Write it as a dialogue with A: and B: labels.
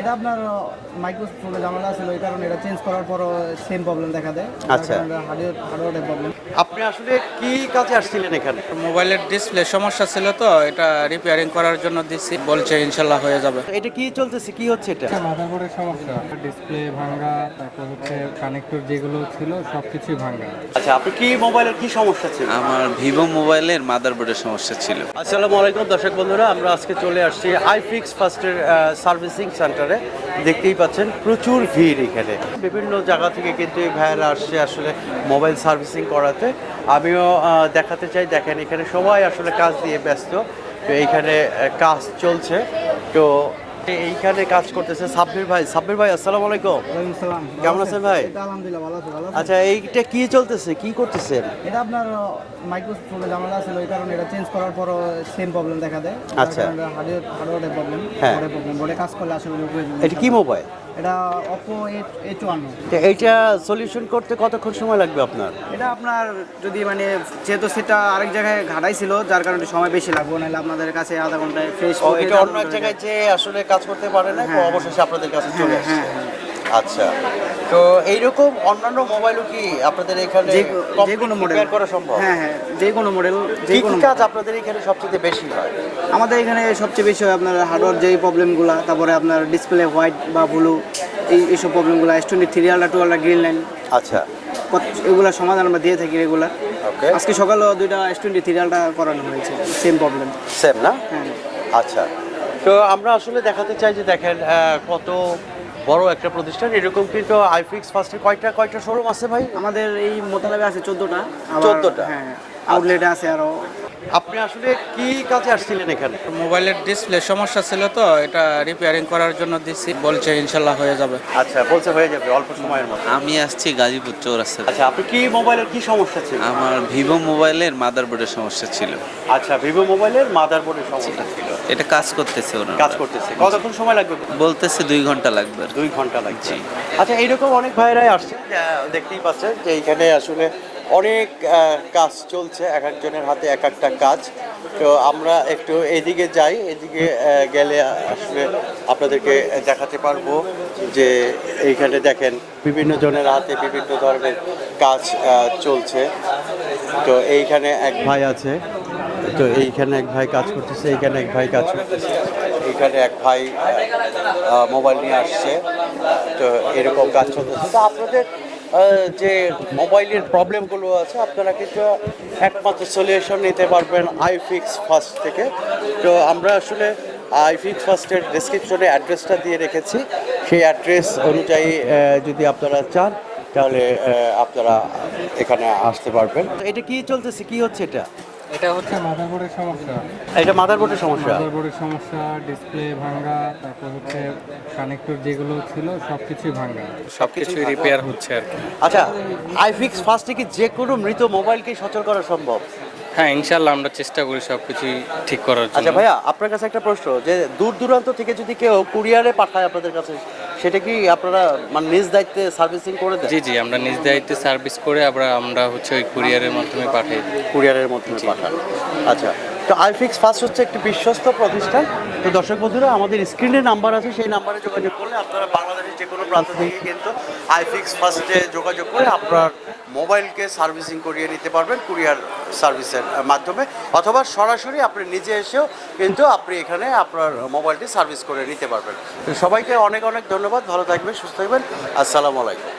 A: এটা আপনার মাইক্রোফোনে ঝামেলা ছিল, এই কারণে এটা চেঞ্জ করার পরও সেম প্রবলেম দেখা দেয়।
B: আচ্ছা।
A: হার্ডওয়্যারের প্রবলেম।
B: আপনি আসলে কি কাজে আসছিলেন এখানে?
C: মোবাইলের ডিসপ্লে সমস্যা ছিল, তো এটা রিপেয়ারিং করার জন্য দিছি, বলছে ইনশাল্লাহ হয়ে যাবে।
B: তো এটা কি চলতেছে, কি হচ্ছে এটা?
D: মাদারবোর্ডের সমস্যা, ডিসপ্লে ভাঙা, তারপর হচ্ছে কানেক্টর যেগুলো ছিল সবকিছুই ভাঙা।
B: আচ্ছা, আপনি কি মোবাইলের কি সমস্যা ছিল?
E: আমার ভিভো মোবাইলের মাদারবোর্ডের সমস্যা ছিল।
B: আসসালামু আলাইকুম দর্শক বন্ধুরা, আমরা আজকে চলে আসছি আইফিক্স ফার্স্টের সার্ভিসিং সেন্টারে। দেখতেই পাচ্ছেন প্রচুর ভিড় এখানে, বিভিন্ন জায়গা থেকে কিন্তু এই ভাইয়েরা আসছে আসলে মোবাইল সার্ভিসিং করাতে। আমিও দেখাতে চাই, দেখেন এখানে সবাই আসলে কাজ দিয়ে ব্যস্ত। তো এইখানে কাজ চলছে, তো এইখানে কাজ করতেছে সাব্বির ভাই। সাব্বির ভাই আসসালামু আলাইকুম।
A: ওয়ালাইকুম সালাম।
B: কেমন আছেন ভাই?
A: এটা আলহামদুলিল্লাহ ভালো আছে, ভালো আছে।
B: আচ্ছা, এইটা কি চলতেছে, কি করতেছেন?
A: এটা আপনার মাইক্রোফোনে ঝামেলা ছিল, এই কারণে এটা চেঞ্জ করার পরও সেম প্রবলেম দেখা দেয়।
B: আচ্ছা।
A: হার্ডওয়্যারের প্রবলেম,
B: হ্যাঁ।
A: বোর্ডে কাজ করলে আসলে
B: এটা কি মোবাইল?
A: এটা Oppo A54।
B: তো এইটা সলিউশন করতে কতক্ষণ সময় লাগবে আপনার?
A: এটা আপনার যদি মানে যেহেতু সেটা আরেক জায়গায় ঘাটাই ছিল, যার কারণে সময় বেশি লাগবে, নাহলে আপনাদের কাছে আধা ঘন্টায় ফ্রেশ।
B: ও, এটা অন্য এক জায়গায় যে আসলে কাজ করতে পারে না, তো
A: হ্যাঁ।
B: অবশেষে আপনাদের কাছে চলে আসছে।
A: হ্যাঁ, হ্যাঁ।
B: আচ্ছা, তো এইরকম অন্যান্য মোবাইলও কি আপনাদের এখানে
A: যে কোনো মডেল
B: রিপেয়ার করা সম্ভব?
A: হ্যাঁ হ্যাঁ, যে কোনো মডেল, যে
B: কি কি
A: কোনো
B: কাজ আপনাদের এখানে সবচেয়ে বেশি হয়?
A: আমাদের এখানে সবচেয়ে বেশি হয় আপনার হার্ডওয়্যার যেই প্রবলেমগুলো, তারপরে আপনার ডিসপ্লে হোয়াইট বা ব্লু, এইসব প্রবলেমগুলো, S23 ultra 2 ultra green line,
B: আচ্ছা,
A: এগুলোর সমাধান আমরা দিয়ে থাকি রেগুলার।
B: ওকে,
A: আজকে সকালেও দুইটা S23 আলট্রা করানো হয়েছে, সেম প্রবলেম।
B: সেম না?
A: হ্যাঁ।
B: আচ্ছা, তো আমরা আসলে দেখাতে চাই যে দেখেন কত বড় একটা প্রতিষ্ঠান। এরকম কিন্তু আইফিক্স ফার্স্টে কয়টা শোরুম আছে ভাই?
A: আমাদের এই মোতালাবে আছে 14টা।
B: 14টা?
A: হ্যাঁ, আউটলেটে আছে আরও।
B: আপনি আসলে কি কাজে আসছিলেন এখানে?
C: মোবাইলের ডিসপ্লে সমস্যা ছিল, তো এটা রিপেয়ারিং করার জন্য দিছি, বলছে ইনশাল্লাহ হয়ে যাবে।
B: আচ্ছা, বলছে হয়ে যাবে অল্প সময়ের মধ্যে।
E: আমি আসছি গাজীপুর চৌরাস্তা।
B: আচ্ছা, আপনি কি মোবাইলের কি সমস্যা ছিল?
E: আমার ভিভো মোবাইলের মাদারবোর্ডের সমস্যা ছিল।
B: আচ্ছা, ভিভো মোবাইলের মাদারবোর্ডের সমস্যা ছিল।
E: এটা কাজ করতেছে ওরা,
B: কাজ করতেছে কতক্ষণ সময় লাগবে?
E: বলতেছে 2 ঘন্টা লাগবে।
B: 2 ঘন্টা লাগছে। আচ্ছা, এইরকম অনেক ভাইরাই আসছে, দেখতেই পাচ্ছেন যে এইখানে আসলে অনেক কাজ চলছে, এক একজনের হাতে এক একটা কাজ। তো আমরা একটু এদিকে যাই, এদিকে গেলে আসলে আপনাদেরকে দেখাতে পারবো যে এইখানে দেখেন বিভিন্ন জনের হাতে বিভিন্ন ধরনের কাজ চলছে। তো এইখানে এক ভাই আছে, তো এইখানে এক ভাই কাজ করতেছে, এইখানে এক ভাই কাজ করতেছে, এইখানে এক ভাই মোবাইল নিয়ে আসছে। তো এরকম কাজ চলতেছে। তো আপনাদের যে মোবাইলের প্রবলেমগুলো আছে, আপনারা কিন্তু একমাত্র সলিউশন নিতে পারবেন আইফিক্স ফার্স্ট থেকে। তো আমরা আসলে আইফিক্স ফার্স্টের ডেসক্রিপশনে অ্যাড্রেসটা দিয়ে রেখেছি, সেই অ্যাড্রেস অনুযায়ী যদি আপনারা চান তাহলে আপনারা এখানে আসতে পারবেন। এটা কি চলতেছে, কি হচ্ছে এটা?
D: এটা হচ্ছে মাদারবোর্ডের সমস্যা,
B: এটা মাদারবোর্ডের সমস্যা।
D: মাদারবোর্ডের সমস্যা, ডিসপ্লে ভাঙা, তারপর হচ্ছে কানেক্টর যেগুলো ছিল সবকিছুই ভাঙা।
C: সবকিছুই রিপেয়ার হচ্ছে আর কি।
B: আচ্ছা, আইফিক্স ফার্স্টে কি যে কোনো মৃত মোবাইলকে সচল করা সম্ভব?
C: হ্যাঁ, ইনশাল্লাহ আমরা চেষ্টা করি সবকিছুই ঠিক করার
B: আচ্ছা
C: জন্য।
B: ভাইয়া, আপনার কাছে একটা প্রশ্ন, যে দূর দূরান্ত থেকে যদি কেউ কুরিয়ারে পাঠায় আপনাদের কাছে, সেটা কি আপনারা মানে নিজ দায়িত্বে সার্ভিসিং করে দেন?
C: জি জি, আমরা নিজ দায়িত্বে সার্ভিস করে আমরা হচ্ছে ওই কুরিয়ারের মাধ্যমে পাঠাই দিই।
B: কুরিয়ারের মাধ্যমে পাঠান। আচ্ছা, তো আইফিক্স ফার্স্ট হচ্ছে একটি বিশ্বস্ত প্রতিষ্ঠান। তো দর্শক বন্ধুরা, আমাদের স্ক্রিনে নাম্বার আছে, সেই নাম্বারে যোগাযোগ করলে আপনারা বাংলাদেশের যে কোনো প্রান্ত থেকে কিন্তু আইফিক্স ফার্স্টে যোগাযোগ করে আপনার মোবাইলকে সার্ভিসিং করিয়ে নিতে পারবেন কুরিয়ার সার্ভিসের মাধ্যমে, অথবা সরাসরি আপনি নিজে এসেও কিন্তু আপনি এখানে আপনার মোবাইলটি সার্ভিস করে নিতে পারবেন। তো সবাইকে অনেক অনেক ধন্যবাদ, ভালো থাকবেন, সুস্থ থাকবেন, আসসালামু আলাইকুম।